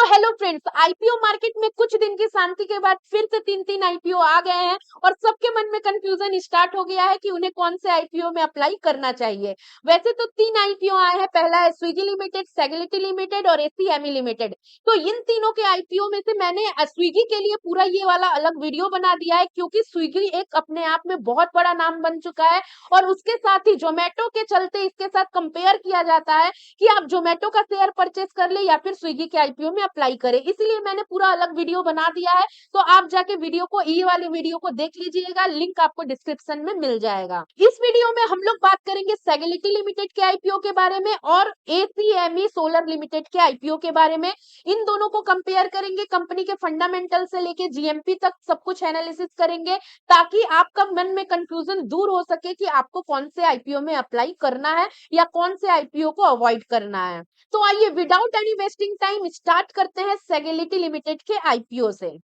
Hello friends, IPO market में कुछ दिन की शांति के बाद फिर से तीन आईपीओ आ गए हैं और सबके मन में कंफ्यूजन स्टार्ट हो गया है कि उन्हें कौन से आईपीओ में अप्लाई करना चाहिए। वैसे तो तीन आईपीओ आए हैं, पहला है स्विगी लिमिटेड, सेगलिटी लिमिटेड और एसीएमई लिमिटेड। तो इन तीनों के आईपीओ में से मैंने स्विगी के लिए पूरा ये वाला अलग वीडियो बना दिया है, क्योंकि स्विगी एक अपने आप में बहुत बड़ा नाम बन चुका है और उसके साथ ही जोमेटो के चलते इसके साथ कंपेयर किया जाता है कि आप जोमेटो का शेयर परचेस कर ले या फिर स्विगी के आईपीओ में अप्लाई करें। इसलिए मैंने पूरा अलग वीडियो बना दिया है, तो आप जाके वीडियो को ये वाले वीडियो को देख लीजिएगा, लिंक आपको डिस्क्रिप्शन में मिल जाएगा। इस वीडियो में हम लोग बात करेंगे सेगलिटी लिमिटेड के आईपीओ के बारे में और एसीएमई सोलर लिमिटेड के आईपीओ के बारे में। इन दोनों को कंपेयर करेंगे, कंपनी के फंडामेंटल से लेके जीएमपी तक सब कुछ एनालिसिस करेंगे, ताकि आपका मन में कंफ्यूजन दूर हो सके कि आपको कौन से आईपीओ में अप्लाई करना है या कौन से आईपीओ को अवॉइड करना है। तो आइए without any wasting time start करते हैं सेगलिटी लिमिटेड के आईपीओ से।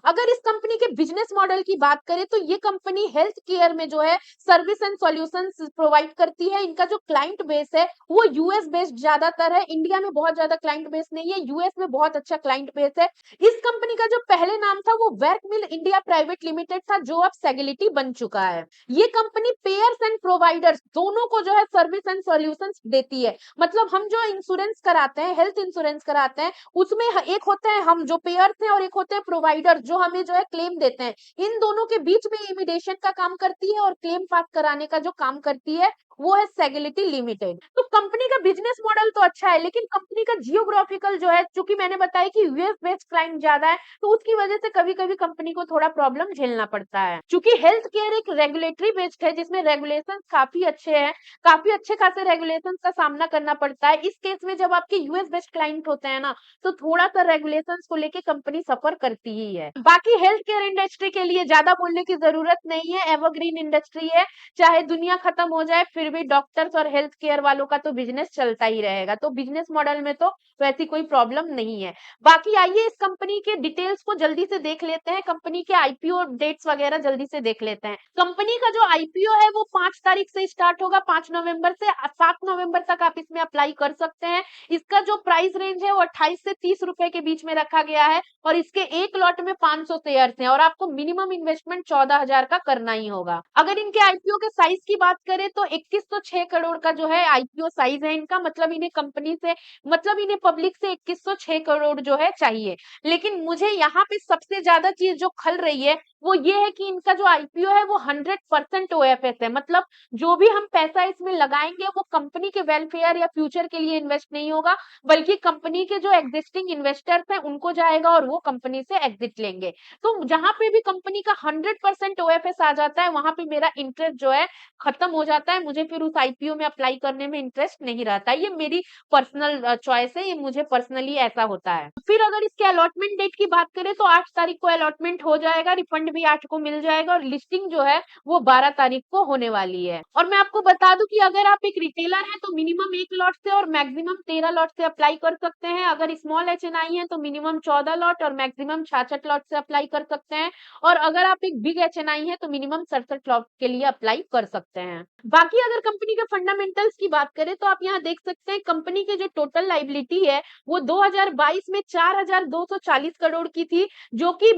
अगर इस कंपनी के बिजनेस मॉडल की बात करें तो ये कंपनी हेल्थ केयर में जो है सर्विस एंड सॉल्यूशंस प्रोवाइड करती है। इनका जो क्लाइंट बेस है वो यूएस बेस्ड ज्यादातर है, इंडिया में बहुत ज्यादा क्लाइंट बेस नहीं है, यूएस में बहुत अच्छा क्लाइंट बेस है। इस कंपनी का जो पहले नाम था वो वर्कमिल इंडिया प्राइवेट लिमिटेड था, जो अब सेगलिटी बन चुका है। ये कंपनी पेयर्स एंड प्रोवाइडर्स दोनों को जो है सर्विस एंड सॉल्यूशंस देती है। मतलब हम जो इंश्योरेंस कराते हैं, हेल्थ इंश्योरेंस कराते हैं, उसमें एक होता है हम जो पेयर्स हैं और एक होते हैं प्रोवाइडर जो हमें जो है क्लेम देते हैं। इन दोनों के बीच में इमिडेशन का काम करती है और क्लेम पास कराने का जो काम करती है वो है सेगलिटी लिमिटेड। तो कंपनी का बिजनेस मॉडल तो अच्छा है, लेकिन कंपनी का जियोग्राफिकल जो है, चूंकि मैंने बताया कि यूएस बेस्ड क्लाइंट ज्यादा है, तो उसकी वजह से कभी कभी कंपनी को थोड़ा प्रॉब्लम झेलना पड़ता है। चूंकि हेल्थ केयर एक रेगुलेटरी बेस्ड है जिसमें रेगुलेशन काफी अच्छे हैं, काफी अच्छे खासे रेगुलेशन का सामना करना पड़ता है। इस केस में जब आपके यूएस बेस्ड क्लाइंट होते हैं ना, तो थोड़ा सा रेगुलेशंस को लेके कंपनी सफर करती ही है। बाकी हेल्थ केयर इंडस्ट्री के लिए ज्यादा बोलने की जरूरत नहीं है, एवरग्रीन इंडस्ट्री है। चाहे दुनिया खत्म हो जाए फिर भी डॉक्टर्स और हेल्थ केयर वालों का तो बिजनेस चलता ही रहेगा। तो बिजनेस मॉडल में तो वैसी कोई प्रॉब्लम नहीं है। बाकी आइए इस कंपनी के डिटेल्स को जल्दी से देख लेते हैं, कंपनी के आईपीओ डेट्स वगैरह जल्दी से देख लेते हैं। कंपनी का जो आईपीओ है वो 5 तारीख से स्टार्ट होगा, 5 नवंबर से 7 नवंबर तक आप इसमें अप्लाई कर सकते हैं। इसका जो प्राइस रेंज है वो 28 से 30 रुपए के बीच में रखा गया है और इसके एक लॉट में 500 शेयर्स हैं और आपको मिनिमम इन्वेस्टमेंट 14,000 का करना ही होगा। अगर इनके आईपीओ के साइज की बात करें तो 2106 करोड़ का जो है आईपीओ साइज है इनका। मतलब इन्हें कंपनी से, मतलब इन्हें पब्लिक से 2106 करोड़ जो है चाहिए। लेकिन मुझे यहाँ पे सबसे ज्यादा चीज जो खल रही है वो ये है कि इनका जो आईपीओ है वो 100% ओएफएस है। मतलब जो भी हम पैसा इसमें लगाएंगे वो कंपनी के वेलफेयर या फ्यूचर के लिए इन्वेस्ट नहीं होगा, बल्कि कंपनी के जो एग्जिस्टिंग इन्वेस्टर्स हैं उनको जाएगा और वो कंपनी से एग्जिट लेंगे। तो जहां पे भी कंपनी का 100% ओएफएस आ जाता है वहां पे मेरा इंटरेस्ट जो है खत्म हो जाता है, मुझे फिर उस आईपीओ में अप्लाई करने में इंटरेस्ट नहीं रहता। ये मेरी पर्सनल चॉइस है, ये मुझे पर्सनली ऐसा होता है। फिर अगर इसके अलॉटमेंट डेट की बात करें तो 8 तारीख को अलॉटमेंट हो जाएगा, रिफंड भी 8 को मिल जाएगा और लिस्टिंग जो है वो 12 तारीख को होने वाली है। और मैं आपको बता दूं कि अगर आप एक रिटेलर हैं तो मिनिमम 1 लॉट से और मैक्सिमम 13 लॉट से अप्लाई कर सकते हैं। अगर स्मॉल एचएनआई है तो मिनिमम 14 लॉट और मैक्सिमम 66 लॉट से अप्लाई कर सकते हैं। और अगर आप एक बिग एचएनआई है तो मिनिमम 67 लॉट के लिए अप्लाई कर सकते हैं। बाकी अगर कंपनी के फंडामेंटल्स की बात करें तो आप यहाँ देख सकते हैं कंपनी की जो टोटल लाइबिलिटी है वो 2022 में 4240 करोड़ की थी, जो कि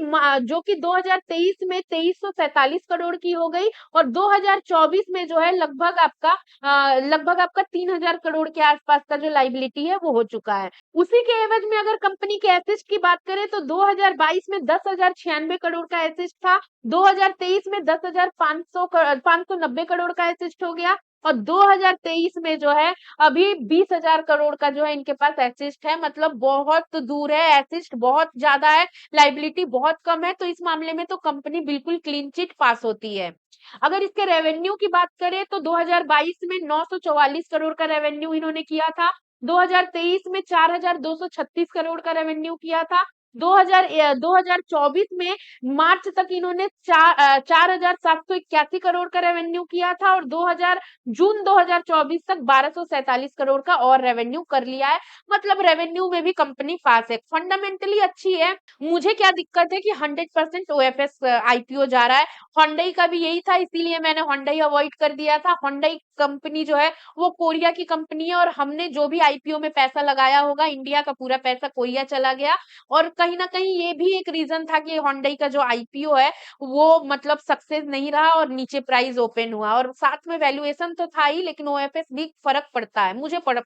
2023 में 2347 करोड़ की हो गई और 2024 में जो है लगभग आपका 3000 करोड़ के आसपास का जो लाइबिलिटी है वो हो चुका है। उसी के एवज में अगर कंपनी के एसेट की बात करें तो 2022 में 10,096 करोड़ का एसेट था, 2023 में 590 करोड़ का एसेट हो गया और 2023 में जो है अभी 20,000 करोड़ का जो है इनके पास एसेट है। मतलब बहुत दूर है, एसेट बहुत ज्यादा है, लाइबिलिटी बहुत कम है। तो इस मामले में तो कंपनी बिल्कुल क्लीन चिट पास होती है। अगर इसके रेवेन्यू की बात करें तो 2022 में 944 करोड़ का रेवेन्यू इन्होंने किया था, 2023 में 4,236 करोड़ का रेवेन्यू किया था 2024 में मार्च तक इन्होंने 4,781 करोड़ का रेवेन्यू किया था और जून 2024 तक 1247 करोड़ का और रेवेन्यू कर लिया है। मतलब रेवेन्यू में भी कंपनी पास है, फंडामेंटली अच्छी है। मुझे क्या दिक्कत है कि 100% ओएफएस आईपीओ जा रहा है। Hyundai का भी यही था, इसीलिए मैंने Hyundai अवॉइड कर दिया था। Hyundai कंपनी जो है वो कोरिया की कंपनी है और हमने जो भी आईपीओ में पैसा लगाया होगा, इंडिया का पूरा पैसा कोरिया चला गया। और कहीं ना कहीं ये भी एक रीजन था कि Hyundai का जो आईपीओ है वो मतलब सक्सेस नहीं रहा और नीचे प्राइस ओपन हुआ, और साथ में वैल्यूएशन तो था ही, लेकिन ओएफएस भी फर्क पड़ता है, मुझे फर्क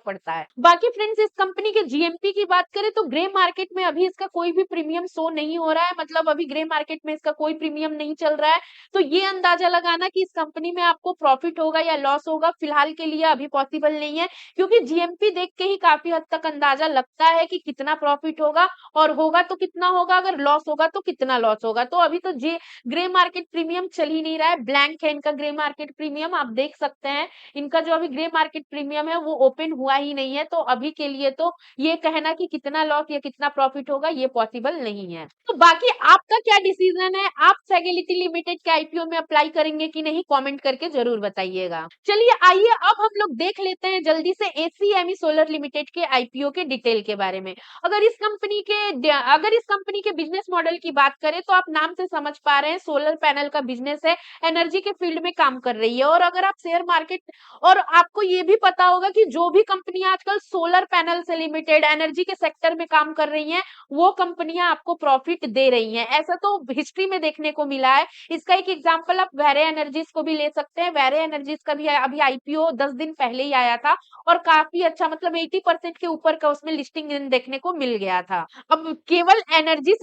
पड़ता है। बाकी फ्रेंड्स, इस कंपनी के जीएमपी की बात करें तो ग्रे मार्केट में अभी इसका कोई भी प्रीमियम शो नहीं हो रहा है, मतलब अभी ग्रे मार्केट में इसका कोई प्रीमियम नहीं चल रहा है। तो ये अंदाजा लगाना कि इस कंपनी में आपको प्रॉफिट होगा या लॉस होगा, फिलहाल के लिए अभी पॉसिबल नहीं है, क्योंकि जीएमपी देख के ही काफी हद तक अंदाजा लगता है कि कितना प्रॉफिट होगा, और होगा तो कितना होगा, अगर लॉस होगा तो कितना लॉस होगा। तो अभी तो जे ग्रे मार्केट प्रीमियम चल ही नहीं रहा है, ब्लैंक है इनका ग्रे मार्केट प्रीमियम, आप देख सकते हैं। इनका जो अभी ग्रे मार्केट प्रीमियम है वो ओपन हुआ ही नहीं है, तो अभी के लिए तो ये कहना कि कितना लॉस या कितना प्रॉफिट होगा ये पॉसिबल नहीं है। तो बाकी आपका क्या डिसीजन है, आप सेगेलिटी लिमिटेड के आईपीओ में अप्लाई करेंगे कि नहीं, कमेंट करके जरूर बताइएगा। चलिए आइए अब हम लोग देख लेते हैं जल्दी से एसीएमई सोलर लिमिटेड के आईपीओ के डिटेल के बारे में। अगर इस कंपनी के बिजनेस मॉडल की बात करें तो आप नाम से समझ पा रहे हैं, सोलर पैनल का बिजनेस है, एनर्जी के फील्ड में काम कर रही है। और अगर आप शेयर मार्केट, और आपको ये भी पता होगा कि जो भी कंपनी आजकल सोलर पैनल से रिलेटेड एनर्जी के सेक्टर में काम कर रही हैं, वो कंपनियां आपको प्रॉफिट दे रही हैं, ऐसा तो हिस्ट्री में देखने को मिला है। इसका एक एग्जांपल आप वेरे एनर्जीज को भी ले सकते हैं। वेरे एनर्जीज का भी अभी आईपीओ 10 दिन पहले ही आया था और काफी अच्छा, मतलब 80% के ऊपर का उसमें लिस्टिंग देखने को मिल गया था। अब केवल एनर्जी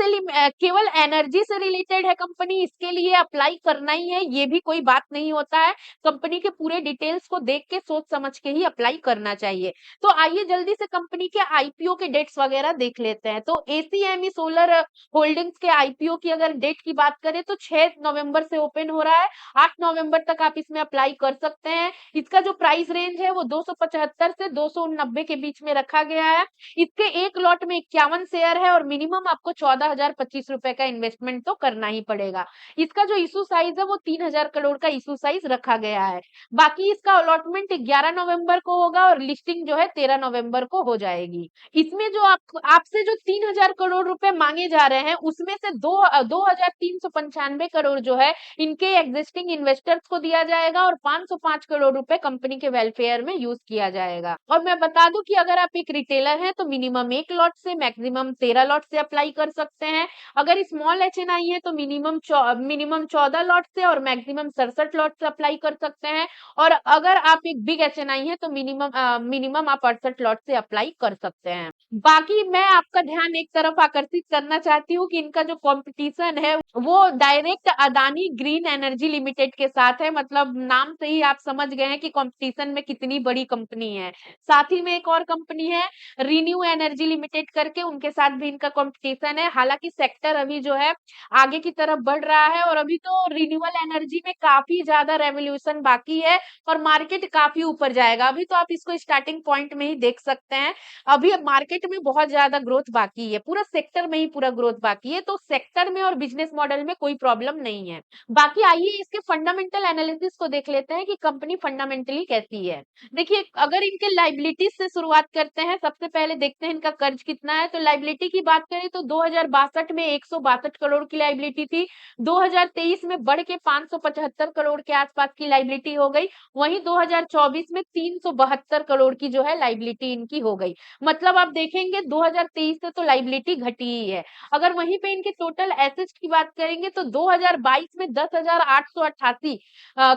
से रिलेटेड है कंपनी, इसके लिए अप्लाई करना ही है ये भी कोई बात नहीं होता है। कंपनी के पूरे डिटेल्स को देख के सोच समझ के ही अप्लाई करना चाहिए। तो आइए जल्दी से कंपनी के आईपीओ के डेट्स वगैरह देख लेते हैं। तो एसीएमई सोलर होल्डिंग्स के आईपीओ की अगर डेट की बात करें तो 6 नवंबर से ओपन हो रहा है, 8 नवंबर तक आप इसमें अप्लाई कर सकते हैं। इसका जो प्राइस रेंज है वो 275 से 290 के बीच में रखा गया है। इसके एक लॉट में 51 शेयर है और मिनिमम आपको 14,025 रुपए का इन्वेस्टमेंट तो करना ही पड़ेगा। इसका जो इशू साइज है वो 3,000 करोड़ का इशू साइज रखा गया है। बाकी इसका अलॉटमेंट 11 नवंबर को होगा और लिस्टिंग जो है 13 नवंबर को हो जाएगी। इसमें जो आपसे जो 3,000 करोड़ रुपए मांगे जा रहे हैं उसमें से 2,395 करोड़ जो है इनके एग्जिस्टिंग इन्वेस्टर्स को दिया जाएगा और 505 करोड़ रुपए कंपनी के वेलफेयर में यूज किया जाएगा। और मैं बता दूं कि अगर आप एक रिटेलर हैं तो मिनिमम 1 लॉट से मैक्सिमम 13 लॉट से अप्लाई कर सकते हैं। अगर स्मॉल एचएनआई है तो मिनिमम 14 लॉट से और मैक्सिमम 67 लॉट से अप्लाई कर सकते हैं। और अगर आप एक बिग एचएनआई है तो मिनिमम आप 68 लॉट से अप्लाई कर सकते हैं। बाकी मैं आपका ध्यान एक तरफ आकर्षित करना चाहती हूँ कि इनका जो कंपटीशन है वो direct Adani green energy limited के साथ है। मतलब नाम से ही आप समझ गए हैं कि कंपटीशन में कितनी बड़ी कंपनी है। साथ ही में एक और कंपनी है रिन्यू एनर्जी लिमिटेड करके, उनके साथ भी इनका कंपटीशन है। हालांकि सेक्टर अभी जो है आगे की तरफ बढ़ रहा है और अभी तो रिन्यूएबल एनर्जी में काफी ज्यादा रेवोल्यूशन बाकी है और मार्केट काफी ऊपर जाएगा। अभी तो आप इसको स्टार्टिंग पॉइंट में ही देख सकते हैं, अभी मार्केट में बहुत ज्यादा ग्रोथ बाकी है, पूरा सेक्टर में ही पूरा ग्रोथ बाकी है। तो सेक्टर में और बिजनेस मॉडल में कोई प्रॉब्लम नहीं है। बाकी आइए इसके फंडामेंटल एनालिसिस को देख लेते हैं कि कंपनी फंडामेंटली कैसी है। देखिए, अगर इनके लाइबिलिटीज से शुरुआत करते हैं, सबसे पहले देखते हैं इनका कर्ज कितना है। तो लाइबिलिटी की बात करें तो 2062 में 162 करोड़ की लाइबिलिटी थी, 2023 में बढ़ के 575 करोड़ के आसपास की लाइबिलिटी हो गई। वहीं 2024 में 372 करोड़ की जो है लाइबिलिटी इनकी हो गई। मतलब आप देखेंगे 2023 से तो लाइबिलिटी घटी ही है। अगर वहीं पे इनके टोटल एसेट्स की बात करेंगे तो 2022 में 10,888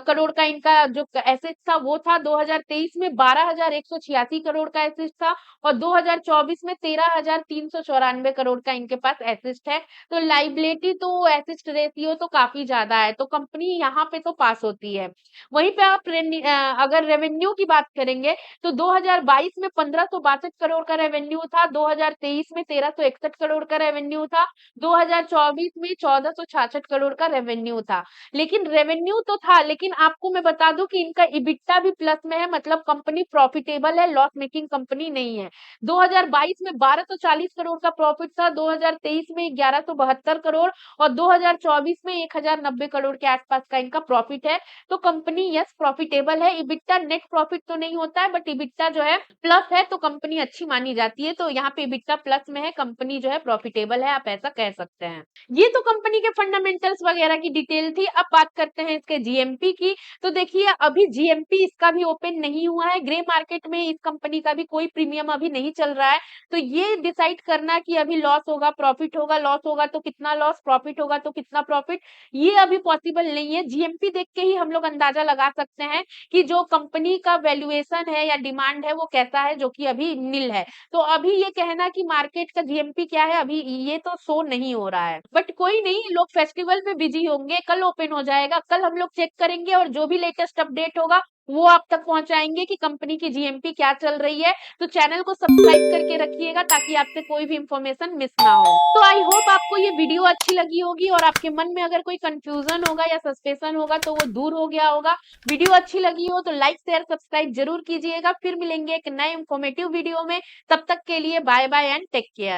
करोड़ का इनका जो एसेट था वो था, 2023 में 12,186 करोड़ का एसेट था और 2024 में 13,394 करोड़ का इनके पास एसेट है। तो लाइबिलिटी तो एसेट रेशियो तो काफी ज्यादा है, तो कंपनी यहाँ पे तो पास होती है। वहीं पे आप अगर रेवेन्यू की बात करेंगे तो 2022 में 1562 करोड़ का रेवेन्यू था, 2023 में 1361 करोड़ का रेवेन्यू था, 2024 में 1466 करोड़ का रेवेन्यू था। लेकिन रेवेन्यू तो था, लेकिन आपको मैं बता दूं कि इनका इबिट्टा भी प्लस में है, मतलब कंपनी प्रॉफिटेबल है, लॉस मेकिंग कंपनी नहीं है। 2022 में 1240 करोड़ करोड़ का प्रॉफिट था, 2023 में 1172 करोड़ और 2024 में 1090 करोड़ के आसपास का इनका प्रॉफिट है। तो कंपनी यस प्रॉफिटेबल है। इबिटा नेट प्रॉफिट तो नहीं होता है, बट इबिटा जो है प्लस है, तो कंपनी अच्छी मानी जाती है। तो यहाँ पे इबिटा प्लस में है, कंपनी जो है प्रॉफिटेबल है, आप ऐसा कह सकते हैं। ये तो कंपनी के फंडामेंटल्स वगैरह की डिटेल थी। अब बात करते हैं इसके जीएमपी की। तो देखिए अभी जीएमपी इसका भी ओपन नहीं हुआ है, ग्रे मार्केट में इस कंपनी का भी कोई प्रीमियम अभी नहीं चल रहा है। तो ये डिसाइड करना कि अभी लॉस होगा प्रॉफिट होगा, लॉस होगा तो कितना लॉस, प्रॉफिट होगा तो कितना प्रॉफिट, ये अभी पॉसिबल नहीं है। जीएमपी देख के ही हम लोग अंदाजा लगा सकते हैं कि जो कंपनी का वैल्यूएशन है या डिमांड है वो कैसा है, जो कि अभी नील है। तो अभी ये कहना कि मार्केट का जीएमपी क्या है, अभी ये तो शो नहीं हो रहा है। बट कोई नहीं, लोग फेस्टिवल में बिजी होंगे, कल ओपन हो जाएगा, कल हम लोग चेक करेंगे और जो भी लेटेस्ट अपडेट होगा वो आप तक पहुंचाएंगे कि कंपनी की जीएमपी क्या चल रही है। तो चैनल को सब्सक्राइब करके रखिएगा ताकि आपसे कोई भी इंफॉर्मेशन मिस ना हो। तो आई होप आपको ये वीडियो अच्छी लगी होगी और आपके मन में अगर कोई कंफ्यूजन होगा या सस्पेंशन होगा तो वो दूर हो गया होगा। वीडियो अच्छी लगी हो तो लाइक शेयर सब्सक्राइब जरूर कीजिएगा। फिर मिलेंगे एक नए इंफॉर्मेटिव वीडियो में, तब तक के लिए bye bye and take care.